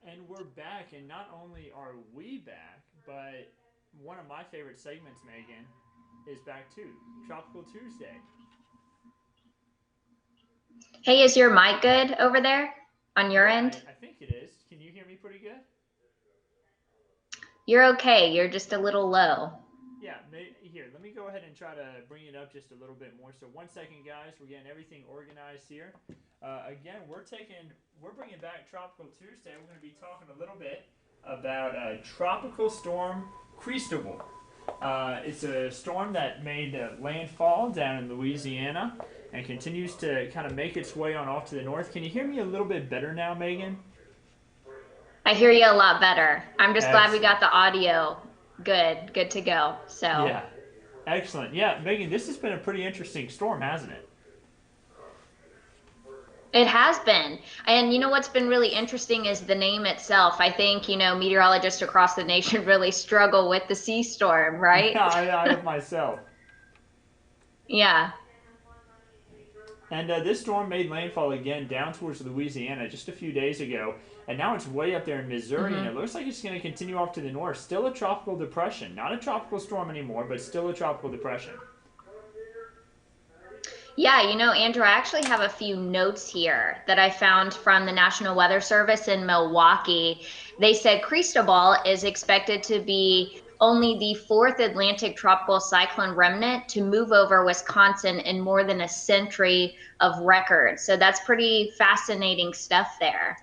And we're back, and not only are we back, but one of my favorite segments, Megan, is back too. Tropical Tuesday. Hey, is your mic good over there on your Yeah, end? I think it is. Can you hear me pretty good? You're okay. You're just a little low. Yeah, here, let me go ahead and try to bring it up just a little bit more. So, 1 second, guys. We're getting everything organized here. Again, we're bringing back Tropical Tuesday. We're going to be talking a little bit about Tropical Storm Cristobal. It's a storm that made landfall down in Louisiana and continues to kind of make its way on off to the north. Can you hear me a little bit better now, Megan? I hear you a lot better. I'm just glad we got Excellent. the audio good to go. So Yeah, excellent. Yeah, Megan, this has been a pretty interesting storm, hasn't it? it has been. And you know what's been really interesting is the name itself. I think, meteorologists across the nation really struggle with the sea storm, right? Yeah, I have myself. Yeah. And this storm made landfall again down towards Louisiana just a few days ago, and now it's way up there in Missouri, and hmm it looks like it's going to continue off to the north. Still a tropical depression, not a tropical storm anymore, but still a tropical depression. Yeah, Andrew, I actually have a few notes here that I found from the National Weather Service in Milwaukee. They said Cristobal is expected to be only the fourth Atlantic tropical cyclone remnant to move over Wisconsin in more than a century of records. So that's pretty fascinating stuff there.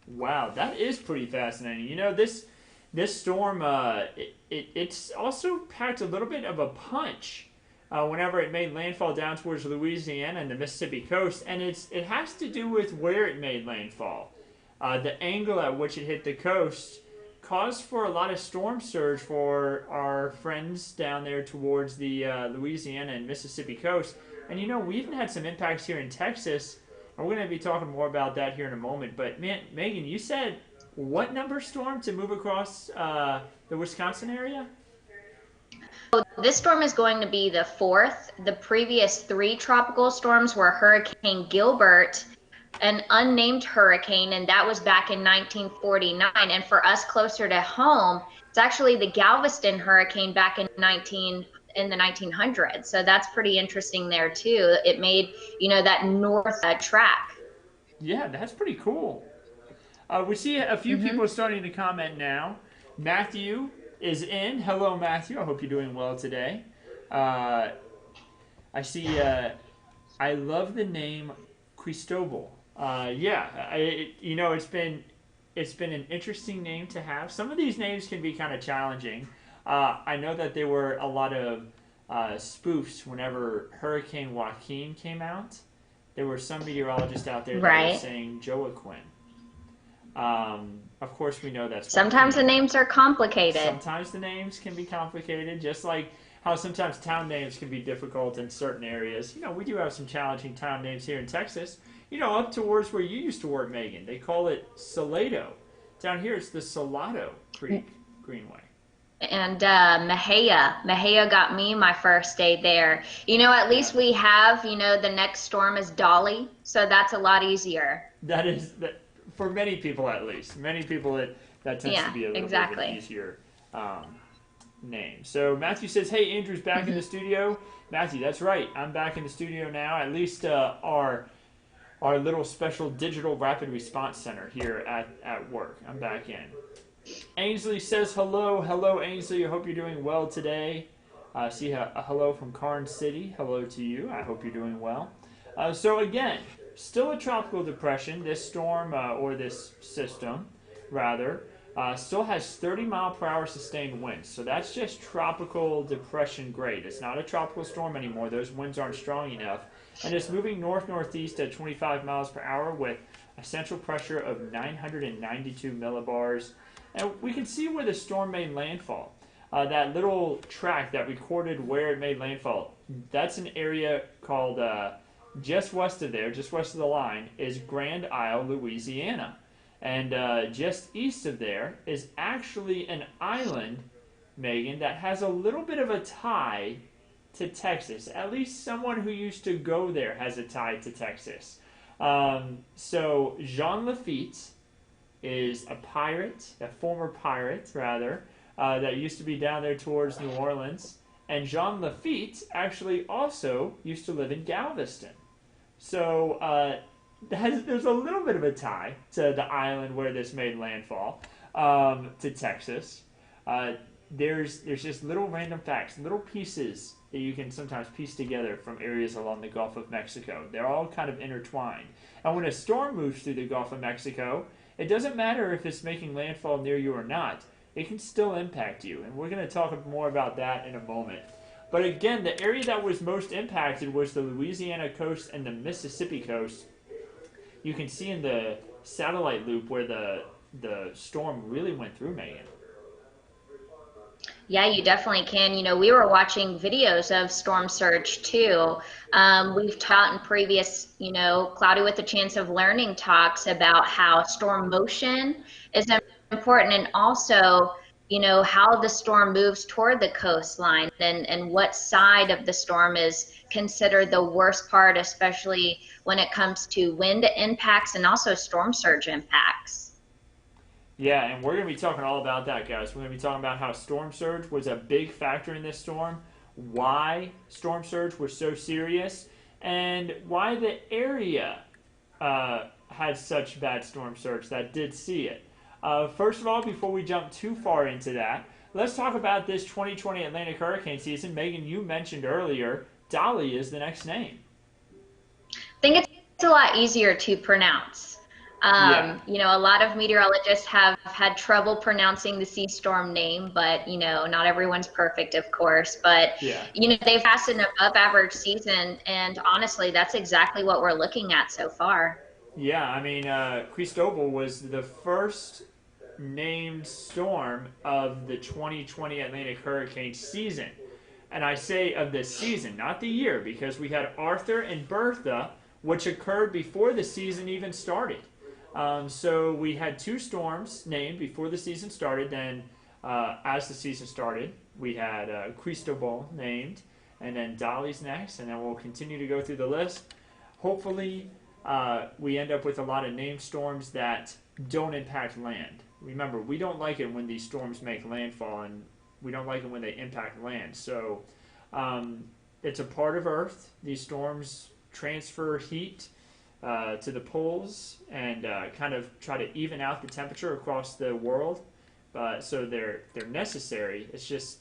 Wow, that is pretty fascinating. This storm, it's also packed a little bit of a punch. Whenever it made landfall down towards Louisiana and the Mississippi coast, and it has to do with where it made landfall. The angle at which it hit the coast caused for a lot of storm surge for our friends down there towards the Louisiana and Mississippi coast. And we even had some impacts here in Texas, and we're going to be talking more about that here in a moment. But man, Megan, you said what number storm to move across the Wisconsin area? This storm is going to be the fourth. The previous three tropical storms were Hurricane Gilbert, an unnamed hurricane, and that was back in 1949. And for us closer to home, it's actually the Galveston hurricane back in the 1900s. So that's pretty interesting there too. It made, that north track. Yeah, that's pretty cool. We see a few hmm people starting to comment now. Matthew is in. Hello, Matthew. I hope you're doing well today. Uh, I see. I love the name Cristobal. Yeah, it's been an interesting name to have. Some of these names can be kind of challenging. I know that there were a lot of spoofs whenever Hurricane Joaquin came out. There were some meteorologists out there that were Right. saying Joaquin. Of course, we know that's Sometimes the Joaquin. names are complicated. Sometimes the names can be complicated, just like how sometimes town names can be difficult in certain areas. We do have some challenging town names here in Texas. Up towards where you used to work, Megan. They call it Salado. Down here, it's the Salado Creek Greenway. And Mahia got me my first day there. At Yeah, least we have, the next storm is Dolly, so that's a lot easier. that is that for many people at least. Many people that tends to Yeah, be a little bit of an exactly. easier um, name. So Matthew says, "Hey, Andrew's back in the hmm studio." Matthew, that's right. I'm back in the studio now. At least our little special digital rapid response center here at work. I'm back in. Ainsley says hello. Hello, Ainsley. I hope you're doing well today. See a hello from Karn City. Hello to you. I hope you're doing well. So again, still a tropical depression. This storm or this system, rather, still has 30 mile per hour sustained winds. So that's just tropical depression grade. It's not a tropical storm anymore. Those winds aren't strong enough. And it's moving north northeast at 25 miles per hour with a central pressure of 992 millibars. And we can see where the storm made landfall. That little track that recorded where it made landfall, that's an area called just west of there, just west of the line, is Grand Isle, Louisiana. And just east of there is actually an island, Megan, that has a little bit of a tie to Texas. At least someone who used to go there has a tie to Texas. So Jean Lafitte is a pirate, a former pirate, rather, that used to be down there towards New Orleans. And Jean Lafitte actually also used to live in Galveston. So there's a little bit of a tie to the island where this made landfall, to Texas. There's just little random facts, little pieces that you can sometimes piece together from areas along the Gulf of Mexico. They're all kind of intertwined. And when a storm moves through the Gulf of Mexico, it doesn't matter if it's making landfall near you or not. It can still impact you. And we're going to talk more about that in a moment. But again, the area that was most impacted was the Louisiana coast and the Mississippi coast. You can see in the satellite loop where the storm really went through, Megan. Yeah, you definitely can. You know, we were watching videos of storm surge too. We've taught in previous, Cloudy with a Chance of Learning talks about how storm motion is important, and also, how the storm moves toward the coastline, and what side of the storm is considered the worst part, especially when it comes to wind impacts and also storm surge impacts. Yeah, and we're going to be talking all about that, guys. We're going to be talking about how storm surge was a big factor in this storm, why storm surge was so serious, and why the area had such bad storm surge that did see it. First of all, before we jump too far into that, let's talk about this 2020 Atlantic hurricane season. Megan, you mentioned earlier, Dolly is the next name. I think it's a lot easier to pronounce. Yeah. A lot of meteorologists have had trouble pronouncing the sea storm name, but, not everyone's perfect, of course. But, Yeah. They've had an above average season, and honestly, that's exactly what we're looking at so far. Yeah, I mean, Cristobal was the first named storm of the 2020 Atlantic hurricane season. And I say of the season, not the year, because we had Arthur and Bertha, which occurred before the season even started. So we had two storms named before the season started. Then as the season started, we had Cristobal named, and then Dolly's next, and then we'll continue to go through the list. Hopefully we end up with a lot of named storms that don't impact land. Remember, we don't like it when these storms make landfall, and we don't like it when they impact land. So it's a part of Earth. These storms transfer heat to the poles and kind of try to even out the temperature across the world. So they're necessary. It's just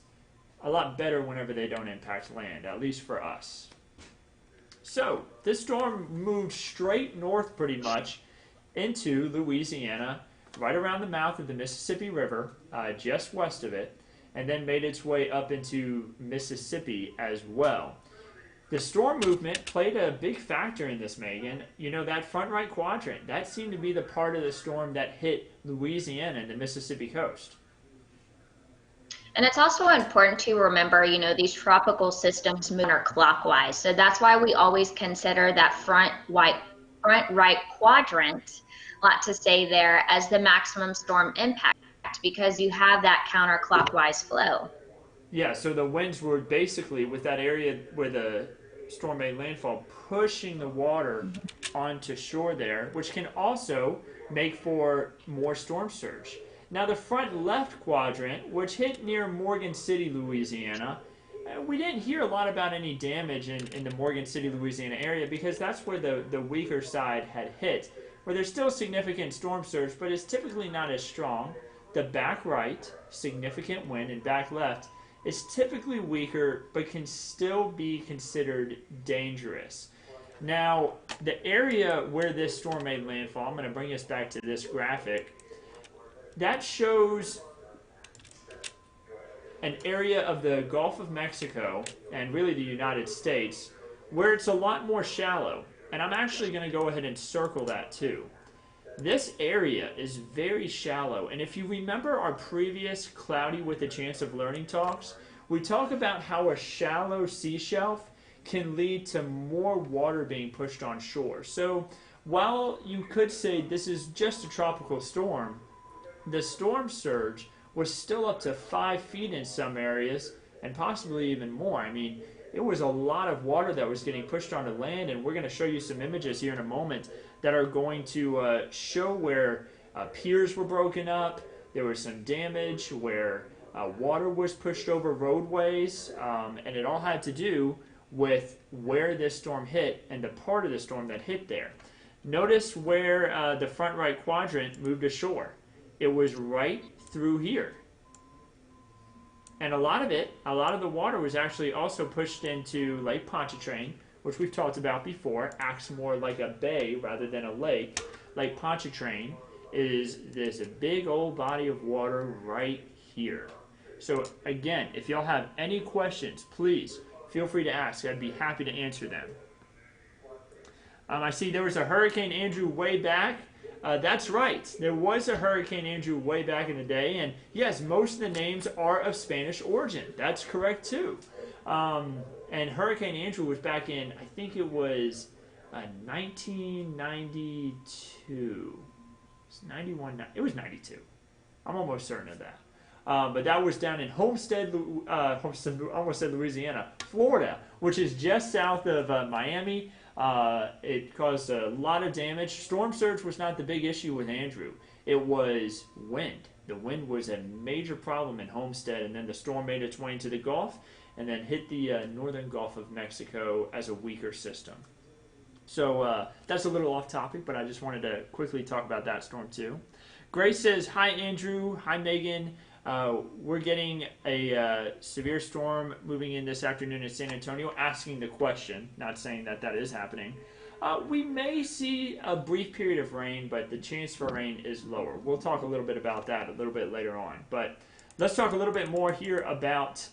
a lot better whenever they don't impact land, at least for us. So this storm moved straight north pretty much into Louisiana, right around the mouth of the Mississippi River, just west of it, and then made its way up into Mississippi as well. The storm movement played a big factor in this, Megan. That front right quadrant, that seemed to be the part of the storm that hit Louisiana and the Mississippi coast. And it's also important to remember, these tropical systems move counterclockwise. So that's why we always consider that front right quadrant, a lot to say there, as the maximum storm impact, because you have that counterclockwise flow. Yeah, so the winds were basically, with that area where the storm made landfall, pushing the water onto shore there, which can also make for more storm surge. Now the front left quadrant, which hit near Morgan City, Louisiana, we didn't hear a lot about any damage in the Morgan City, Louisiana area, because that's where the weaker side had hit, where there's still significant storm surge, but it's typically not as strong. The back right, significant wind, and back left is typically weaker, but can still be considered dangerous. Now, the area where this storm made landfall, I'm going to bring us back to this graphic, that shows an area of the Gulf of Mexico, and really the United States, where it's a lot more shallow. And I'm actually going to go ahead and circle that too. This area is very shallow, and if you remember our previous Cloudy with a Chance of Learning talks, we talk about how a shallow sea shelf can lead to more water being pushed on shore. So while you could say this is just a tropical storm, the storm surge was still up to 5 feet in some areas, and possibly even more. I mean, it was a lot of water that was getting pushed onto land, and we're going to show you some images here in a moment that are going to show where piers were broken up. There was some damage where water was pushed over roadways, and it all had to do with where this storm hit and the part of the storm that hit there. Notice where the front right quadrant moved ashore. It was right through here. And a lot of the water was actually also pushed into Lake Pontchartrain, which we've talked about before, acts more like a bay rather than a lake. Lake Pontchartrain is this big old body of water right here. So again, if y'all have any questions, please feel free to ask. I'd be happy to answer them. I see there was a Hurricane Andrew way back. That's right. There was a Hurricane Andrew way back in the day, and yes, most of the names are of Spanish origin. That's correct too. And Hurricane Andrew was back in, I think it was 1992. It's 91. It was 92. I'm almost certain of that. But that was down in Homestead, almost said Louisiana, Florida, which is just south of Miami. It caused a lot of damage. Storm surge was not the big issue with Andrew. It was wind. The wind was a major problem in Homestead, and then the storm made its way into the Gulf and then hit the northern Gulf of Mexico as a weaker system. So that's a little off topic, but I just wanted to quickly talk about that storm too. Grace says, hi Andrew, hi Megan. We're getting a severe storm moving in this afternoon in San Antonio, asking the question, not saying that that is happening. We may see a brief period of rain, but the chance for rain is lower. We'll talk a little bit about that a little bit later on. But let's talk a little bit more here about,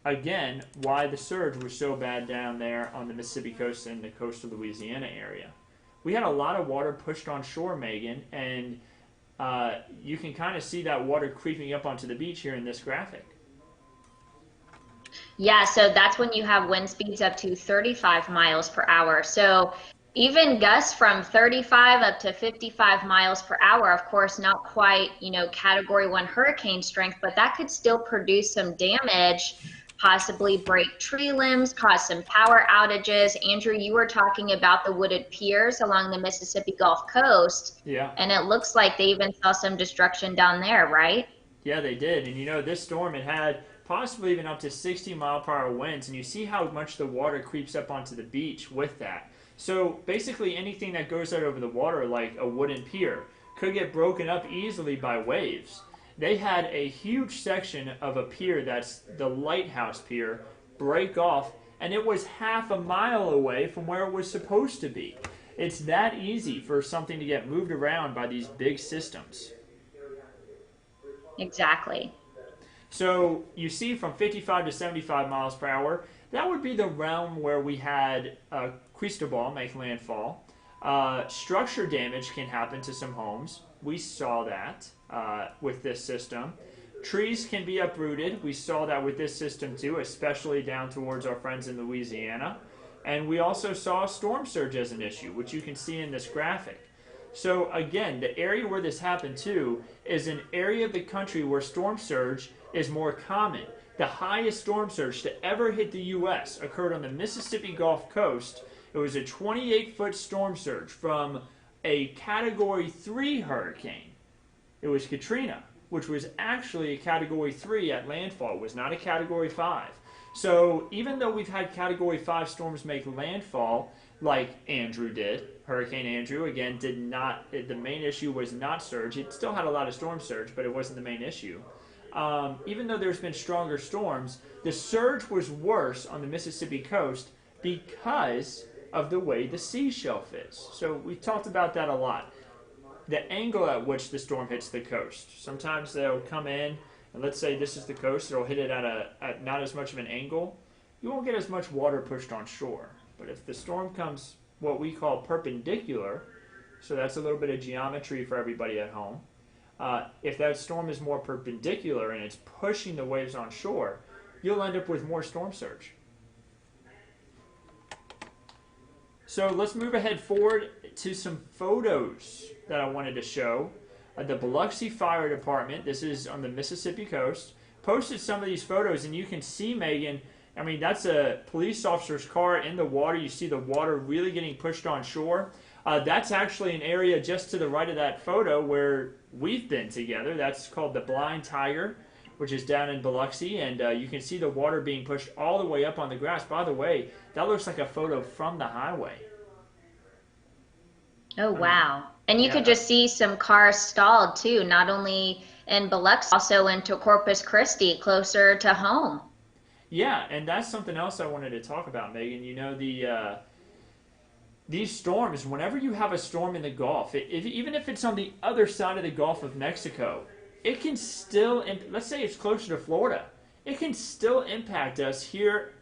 again, why the surge was so bad down there on the Mississippi coast and the coastal Louisiana area. We had a lot of water pushed on shore, Megan, and you can kind of see that water creeping up onto the beach here in this graphic. Yeah, so that's when you have wind speeds up to 35 miles per hour. So even gusts from 35 up to 55 miles per hour, of course, not quite, Category 1 hurricane strength, but that could still produce some damage, possibly break tree limbs, cause some power outages. Andrew, you were talking about the wooded piers along the Mississippi Gulf Coast. Yeah. And it looks like they even saw some destruction down there, right? Yeah, they did. And this storm, it had possibly even up to 60-mile-per-hour winds, and you see how much the water creeps up onto the beach with that. So basically anything that goes out over the water, like a wooden pier, could get broken up easily by waves. They had a huge section of a pier, that's the Lighthouse Pier, break off, and it was half a mile away from where it was supposed to be. It's that easy for something to get moved around by these big systems. Exactly. So you see from 55 to 75 miles per hour, that would be the realm where we had Cristobal make landfall. Structure damage can happen to some homes. We saw that with this system. Trees can be uprooted. We saw that with this system too, especially down towards our friends in Louisiana. And we also saw storm surge as an issue, which you can see in this graphic. So again, the area where this happened too is an area of the country where storm surge is more common. The highest storm surge to ever hit the U.S. occurred on the Mississippi Gulf Coast. It was a 28-foot storm surge from a Category 3 hurricane. It was Katrina, which was actually a Category 3 at landfall. It was not a Category 5. So even though we've had Category 5 storms make landfall, like Andrew did, Hurricane Andrew, again, did not, the main issue was not surge. It still had a lot of storm surge, but it wasn't the main issue. Even though there's been stronger storms, the surge was worse on the Mississippi coast because of the way the sea shelf is. So we talked about that a lot. The angle at which the storm hits the coast. Sometimes they'll come in, and let's say this is the coast, it'll hit it at not as much of an angle. You won't get as much water pushed on shore. But if the storm comes what we call perpendicular, so that's a little bit of geometry for everybody at home. If that storm is more perpendicular and it's pushing the waves on shore, you'll end up with more storm surge. So let's move ahead forward to some photos that I wanted to show. The Biloxi Fire Department, this is on the Mississippi coast, posted some of these photos, and you can see, Megan, that's a police officer's car in the water. You see the water really getting pushed on shore. That's actually an area just to the right of that photo where we've been together. That's called the Blind Tiger, which is down in Biloxi, and you can see the water being pushed all the way up on the grass. By the way, that looks like a photo from the highway. Oh, I mean, wow. And you yeah, could just see some cars stalled too, not only in Biloxi, also into Corpus Christi, closer to home. yeah, and that's something else I wanted to talk about, Megan. You know, these storms, whenever you have a storm in the Gulf, even if it's on the other side of the Gulf of Mexico, it can still, let's say it's closer to Florida, it can still impact us here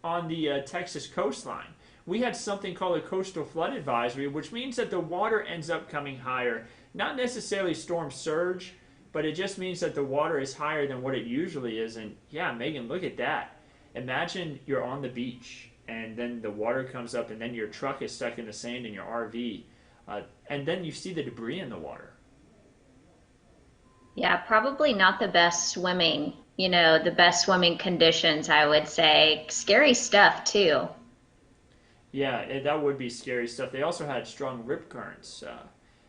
on the Texas coastline. We had something called a coastal flood advisory, which means that the water ends up coming higher. Not necessarily storm surge, but it just means that the water is higher than what it usually is. And yeah, Megan, look at that. Imagine you're on the beach and then the water comes up and then your truck is stuck in the sand in your RV. And then you see the debris in the water. Yeah, probably not the best swimming, the best swimming conditions, I would say. Scary stuff too. Yeah, that would be scary stuff. They also had strong rip currents.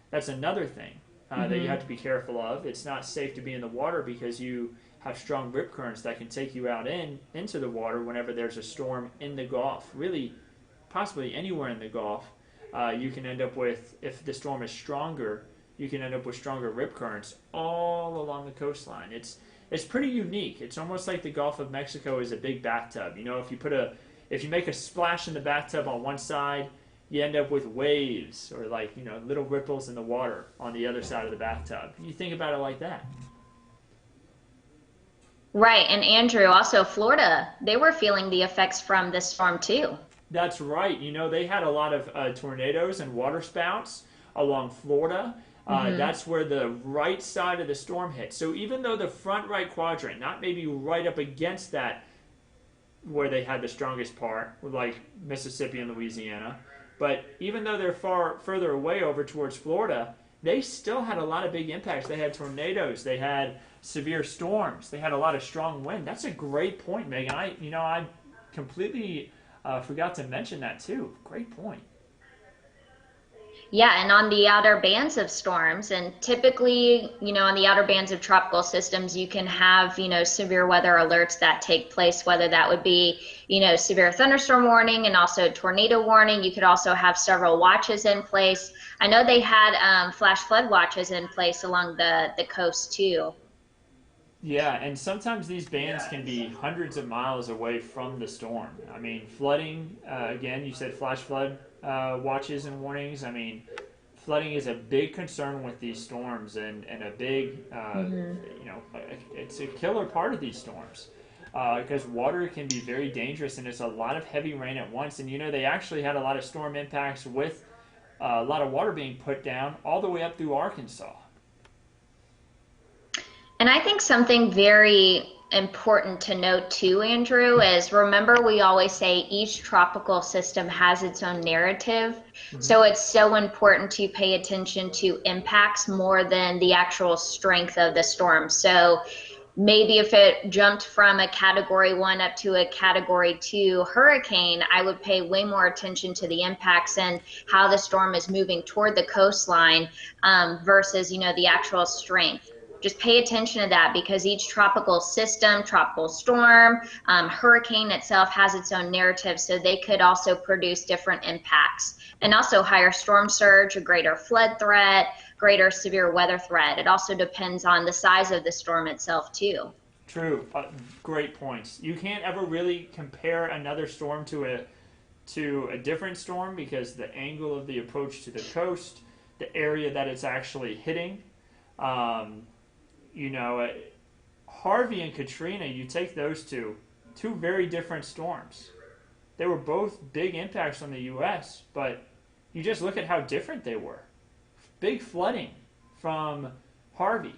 That's another thing that you have to be careful of. It's not safe to be in the water because you have strong rip currents that can take you out into the water whenever there's a storm in the Gulf. Really, possibly anywhere in the Gulf, you can end up with, if the storm is stronger, you can end up with stronger rip currents all along the coastline. It's pretty unique. It's almost like the Gulf of Mexico is a big bathtub. You know, if you make a splash in the bathtub on one side, you end up with waves or little ripples in the water on the other side of the bathtub. You think about it like that. Right. And Andrew, also Florida, they were feeling the effects from this storm too. That's right. You know, they had a lot of tornadoes and water spouts along Florida. That's where the right side of the storm hit. So even though the front right quadrant, not maybe right up against that where they had the strongest part, like Mississippi and Louisiana, but even though they're further away over towards Florida, they still had a lot of big impacts. They had tornadoes, they had severe storms, they had a lot of strong wind. That's a great point, Megan. I completely forgot to mention that too. Great point. Yeah, and on the outer bands of storms, and typically, on the outer bands of tropical systems, you can have, severe weather alerts that take place, whether that would be, severe thunderstorm warning and also tornado warning. You could also have several watches in place. I know they had flash flood watches in place along the coast too. Yeah, and sometimes these bands can be hundreds of miles away from the storm. I mean, flooding, again, you said flash flood watches and warnings. I mean, flooding is a big concern with these storms and a big, it's a killer part of these storms because water can be very dangerous and it's a lot of heavy rain at once. And, they actually had a lot of storm impacts with a lot of water being put down all the way up through Arkansas. And I think something very important to note too, Andrew, is remember we always say each tropical system has its own narrative. So it's so important to pay attention to impacts more than the actual strength of the storm. So maybe if it jumped from a category 1 up to a category 2 hurricane, I would pay way more attention to the impacts and how the storm is moving toward the coastline versus, the actual strength. Just pay attention to that because each tropical system, tropical storm, hurricane itself has its own narrative, so they could also produce different impacts. And also higher storm surge, a greater flood threat, greater severe weather threat. It also depends on the size of the storm itself too. True. Great points. You can't ever really compare another storm to a different storm because the angle of the approach to the coast, the area that it's actually hitting, Harvey and Katrina, you take those two very different storms. They were both big impacts on the U.S., but you just look at how different they were. Big flooding from Harvey.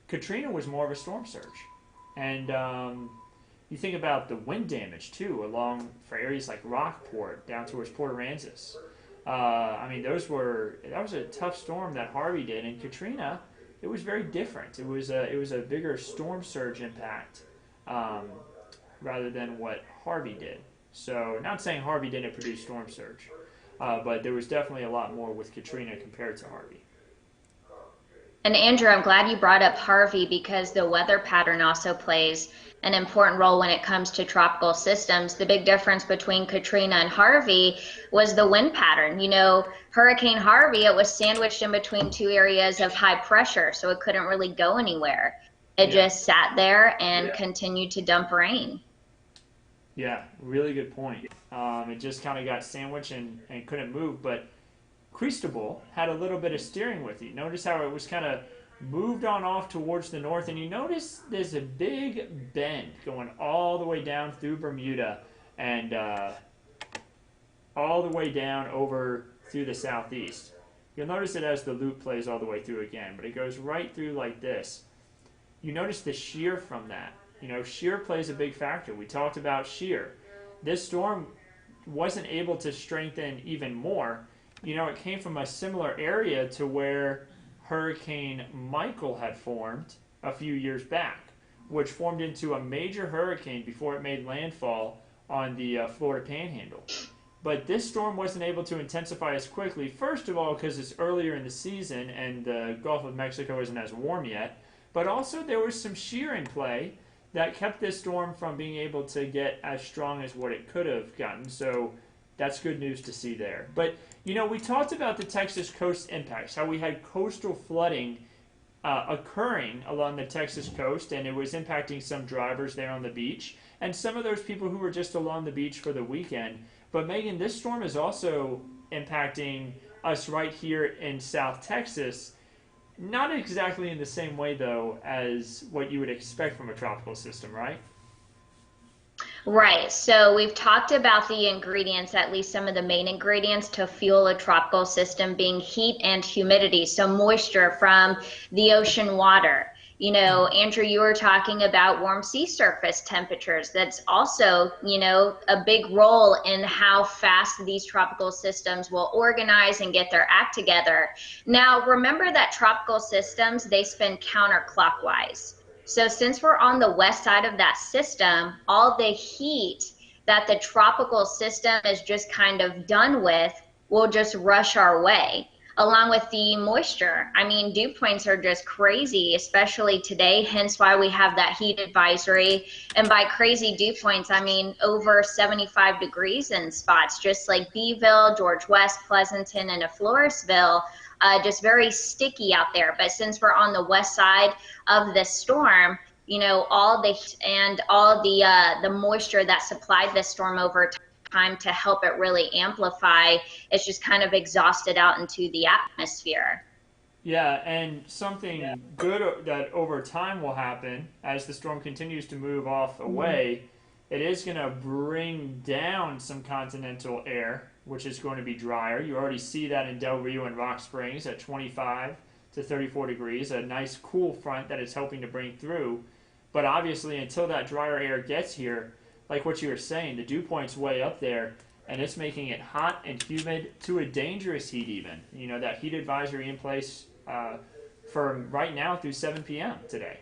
Katrina was more of a storm surge. And you think about the wind damage, too, for areas like Rockport, down towards Port Aransas. That was a tough storm that Harvey did, and Katrina, it was very different. It was a bigger storm surge impact rather than what Harvey did. So, not saying Harvey didn't produce storm surge, but there was definitely a lot more with Katrina compared to Harvey. And Andrew, I'm glad you brought up Harvey because the weather pattern also plays an important role when it comes to tropical systems. The big difference between Katrina and Harvey was the wind pattern. You know, Hurricane Harvey, it was sandwiched in between two areas of high pressure, so it couldn't really go anywhere. It just sat there and continued to dump rain. Yeah, really good point. It just kind of got sandwiched and couldn't move, but Cristobal had a little bit of steering with it. Notice how it was kind of moved on off towards the north, and you notice there's a big bend going all the way down through Bermuda and all the way down over through the southeast. You'll notice it as the loop plays all the way through again, but it goes right through like this. You notice the shear from that. You know, shear plays a big factor. We talked about shear. This storm wasn't able to strengthen even more. You know, it came from a similar area to where Hurricane Michael had formed a few years back, which formed into a major hurricane before it made landfall on the Florida Panhandle. But this storm wasn't able to intensify as quickly, first of all, because it's earlier in the season and the Gulf of Mexico isn't as warm yet, but also there was some shear in play that kept this storm from being able to get as strong as what it could have gotten. So that's good news to see there. But, you know, we talked about the Texas coast impacts, how we had coastal flooding occurring along the Texas coast, and it was impacting some drivers there on the beach, and some of those people who were just along the beach for the weekend. But, Megan, this storm is also impacting us right here in South Texas. Not exactly in the same way, though, as what you would expect from a tropical system, right? Right. So we've talked about the ingredients, at least some of the main ingredients to fuel a tropical system being heat and humidity. So moisture from the ocean water. You know, Andrew, you were talking about warm sea surface temperatures. That's also, you know, a big role in how fast these tropical systems will organize and get their act together. Now, remember that tropical systems, they spin counterclockwise. So since we're on the west side of that system, all the heat that the tropical system is just kind of done with will just rush our way, along with the moisture. I mean, dew points are just crazy, especially today, hence why we have that heat advisory. And by crazy dew points, I mean over 75 degrees in spots, just like Beeville, George West, Pleasanton, and Floresville. Just very sticky out there. But since we're on the west side of the storm, you know, all the heat and all the moisture that supplied the storm over time to help it really amplify, it's just kind of exhausted out into the atmosphere. Yeah, and something good that over time will happen as the storm continues to move off away, it is going to bring down some continental air, which is going to be drier. You already see that in Del Rio and Rock Springs at 25 to 34 degrees, a nice cool front that is helping to bring through. But obviously, until that drier air gets here, like what you were saying, the dew point's way up there, and it's making it hot and humid to a dangerous heat even. You know, that heat advisory in place for right now through 7 p.m. today.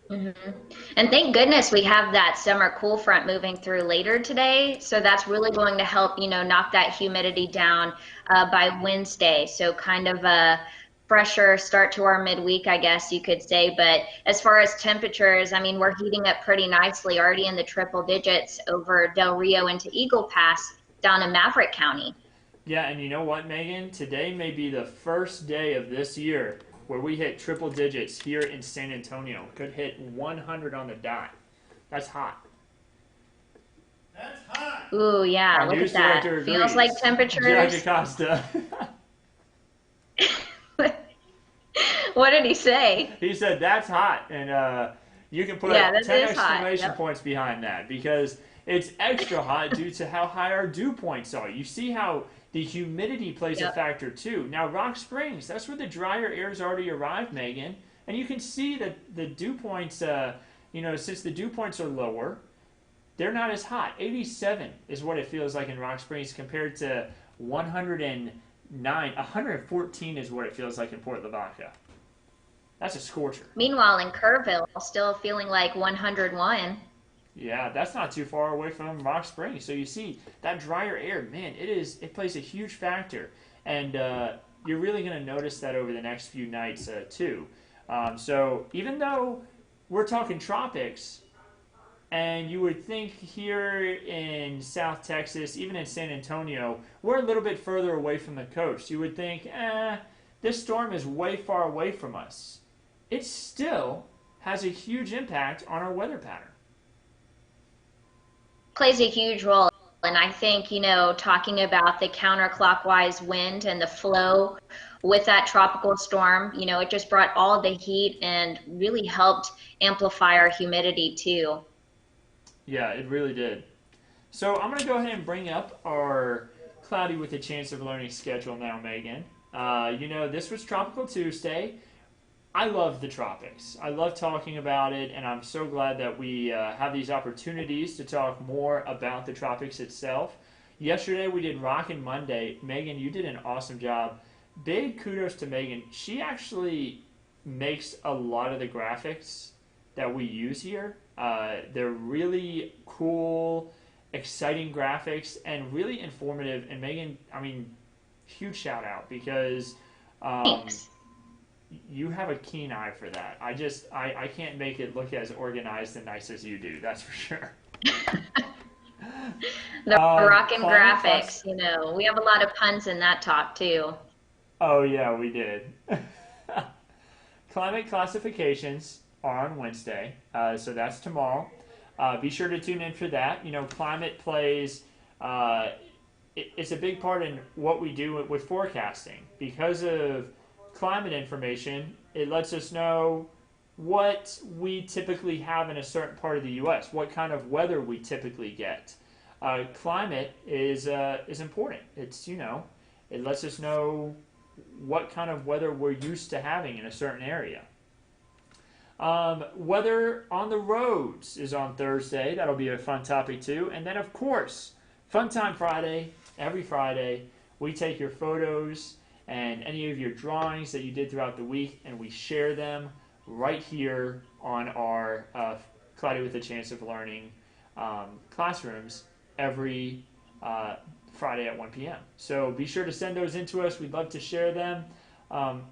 And thank goodness we have that summer cool front moving through later today. So that's really going to help, you know, knock that humidity down by Wednesday. So kind of a fresher start to our midweek, I guess you could say. But as far as temperatures, I mean, we're heating up pretty nicely, already in the triple digits over Del Rio into Eagle Pass down in Maverick County. Yeah, and you know what, Megan? Today may be the first day of this year where we hit triple digits here in San Antonio. Could hit 100 on the dot. That's hot. That's hot. Ooh, yeah, Our look news at that. director Feels agrees. like temperatures. Jack Acosta. What did he say? He said that's hot, and you can put Yeah, that 10 is hot. exclamation Yep. points behind that because it's extra hot due to how high our dew points are. You see how the humidity plays a Yep. factor too. Now, Rock Springs, that's where the drier air's already arrived, Megan, and you can see that the dew points, you know, since the dew points are lower, they're not as hot. 87 is what it feels like in Rock Springs compared to 109. 114 is what it feels like in Port Lavaca. That's a scorcher. Meanwhile, in Kerrville, still feeling like 101. Yeah, that's not too far away from Rock Springs. So you see that drier air, man, it plays a huge factor, and you're really going to notice that over the next few nights too. So even though we're talking tropics, and you would think here in South Texas, even in San Antonio, we're a little bit further away from the coast. You would think, this storm is way far away from us. It still has a huge impact on our weather pattern. Plays a huge role. And I think, talking about the counterclockwise wind and the flow with that tropical storm, it just brought all the heat and really helped amplify our humidity too. Yeah, it really did. So I'm going to go ahead and bring up our Cloudy with a Chance of Learning schedule now, Megan. This was Tropical Tuesday. I love the tropics. I love talking about it, and I'm so glad that we have these opportunities to talk more about the tropics itself. Yesterday we did Rockin' Monday. Megan, you did an awesome job. Big kudos to Megan. She actually makes a lot of the graphics that we use here. They're really cool, exciting graphics, and really informative. And Megan, huge shout out because you have a keen eye for that. I can't make it look as organized and nice as you do. That's for sure. The rockin' graphics, we have a lot of puns in that talk too. Oh yeah, we did. Climate classifications are on Wednesday, so that's tomorrow. Be sure to tune in for that. Climate plays, it's a big part in what we do with forecasting. Because of climate information, it lets us know what we typically have in a certain part of the U.S., what kind of weather we typically get. Climate is important. It lets us know what kind of weather we're used to having in a certain area. Weather on the roads is on Thursday. That'll be a fun topic too. And then, of course, Fun Time Friday. Every Friday, we take your photos and any of your drawings that you did throughout the week, and we share them right here on our Cloudy with a Chance of Learning classrooms every Friday at 1 p.m. So be sure to send those in to us. We'd love to share them.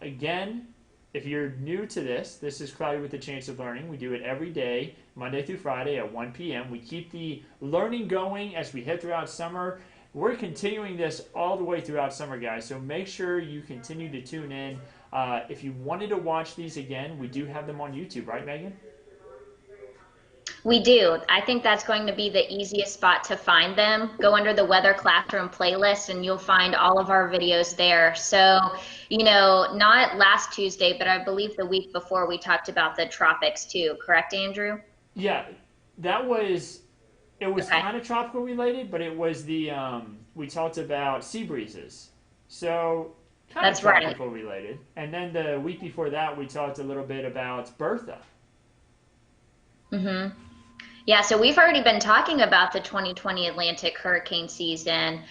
Again, if you're new to this is Cloudy with a Chance of Learning. We do it every day, Monday through Friday at 1 p.m. We keep the learning going as we head throughout summer. We're continuing this all the way throughout summer, guys, so make sure you continue to tune in. If you wanted to watch these again, we do have them on YouTube, right, Megan? We do. I think that's going to be the easiest spot to find them. Go under the Weather Classroom playlist and you'll find all of our videos there. So, not last Tuesday, but I believe the week before we talked about the tropics too. Correct, Andrew? Yeah, it was Okay. kind of tropical related, but it was we talked about sea breezes. So, kind That's of right. tropical related. And then the week before that, we talked a little bit about Bertha. Mm-hmm. Yeah, so we've already been talking about the 2020 Atlantic hurricane season.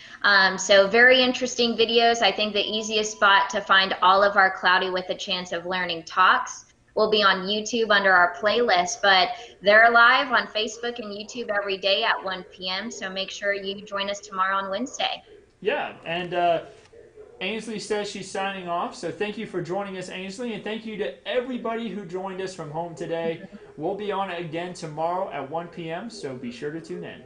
So very interesting videos. I think the easiest spot to find all of our Cloudy with a Chance of Learning talks will be on YouTube under our playlist, but they're live on Facebook and YouTube every day at 1 p.m. So make sure you join us tomorrow on Wednesday. Yeah, and Ainsley says she's signing off, so thank you for joining us, Ainsley, and thank you to everybody who joined us from home today. We'll be on again tomorrow at 1 p.m., so be sure to tune in.